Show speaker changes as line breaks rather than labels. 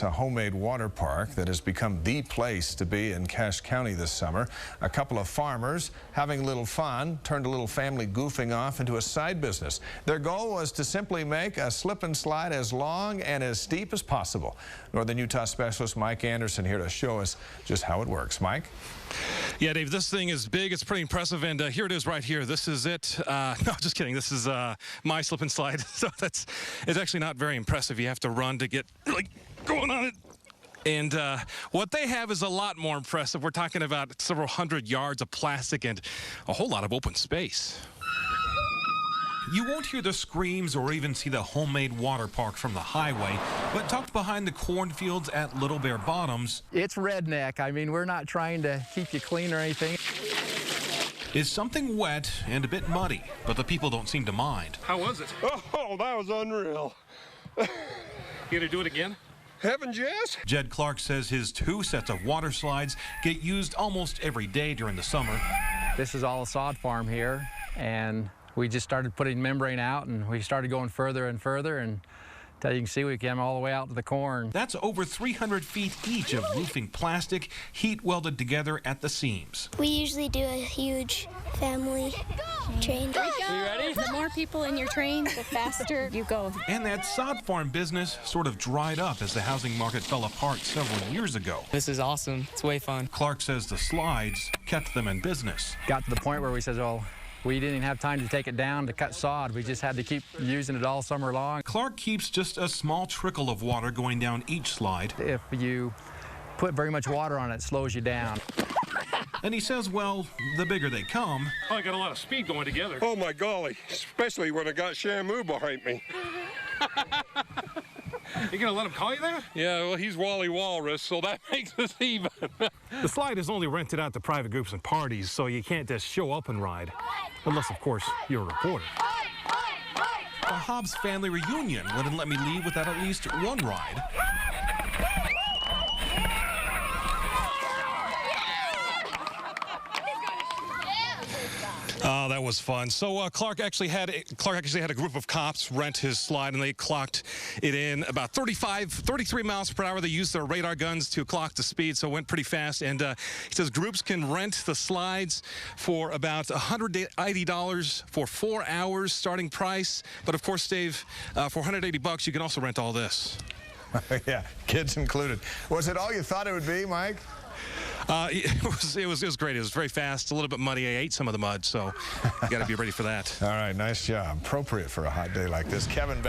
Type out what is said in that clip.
A homemade water park that has become the place to be in Cache County this summer. A couple of farmers having a little fun turned a little family goofing off into a side business. Their goal was to simply make a slip and slide as long and as steep as possible. Northern Utah specialist Mike Anderson here to show us just how it works. Mike?
Yeah, Dave, this thing is big. It's pretty impressive, and here it is right here. This is it. No, just kidding. This is my slip and slide. So it's actually not very impressive. You have to run to get like going on it. And what they have is a lot more impressive. We're talking about several hundred yards of plastic and a whole lot of open space.
You won't hear the screams or even see the homemade water park from the highway, but tucked behind the cornfields at Little Bear Bottoms,
it's Redneck. I mean, we're not trying to keep you clean or anything.
Is something wet and a bit muddy, but the people don't seem to mind.
How was it?
Oh, that was unreal.
You gonna do it again?
Heavens, yes.
Jed Clark says his 2 sets of water slides get used almost every day during the summer.
This is all a sod farm here, and we just started putting membrane out, and we started going further and further, and until you can see we came all the way out to the corn.
That's over 300 feet each of roofing plastic, heat welded together at the seams.
We usually do a huge family train.
Are you ready? The more people in your train, the faster you go.
And that sod farm business sort of dried up as the housing market fell apart several years ago.
This is awesome. It's way fun.
Clark says the slides kept them in business.
Got to the point where we said, well, we didn't even have time to take it down to cut sod. We just had to keep using it all summer long.
Clark keeps just a small trickle of water going down each slide.
If you put very much water on it, it slows you down.
And he says, well, the bigger they come.
Oh, I got a lot of speed going together.
Oh, my golly, especially when I got Shamu behind me.
You gonna let him call you that?
Yeah, well, he's Wally Walrus, so that makes us even.
The slide is only rented out to private groups and parties, so you can't just show up and ride. Unless, of course, you're a reporter.
The Hobbs family reunion wouldn't let me leave without at least one ride.
Oh, that was fun. So Clark actually had a group of cops rent his slide, and they clocked it in about 33 miles per hour. They used their radar guns to clock the speed, so it went pretty fast. And he says groups can rent the slides for about $180 for 4 hours starting price. But of course, Dave, for $180, you can also rent all this.
Yeah, kids included. Was it all you thought it would be, Mike?
It was great. It was very fast, a little bit muddy. I ate some of the mud, so you got to be ready for that.
All right, nice job. Appropriate for a hot day like this. Kevin.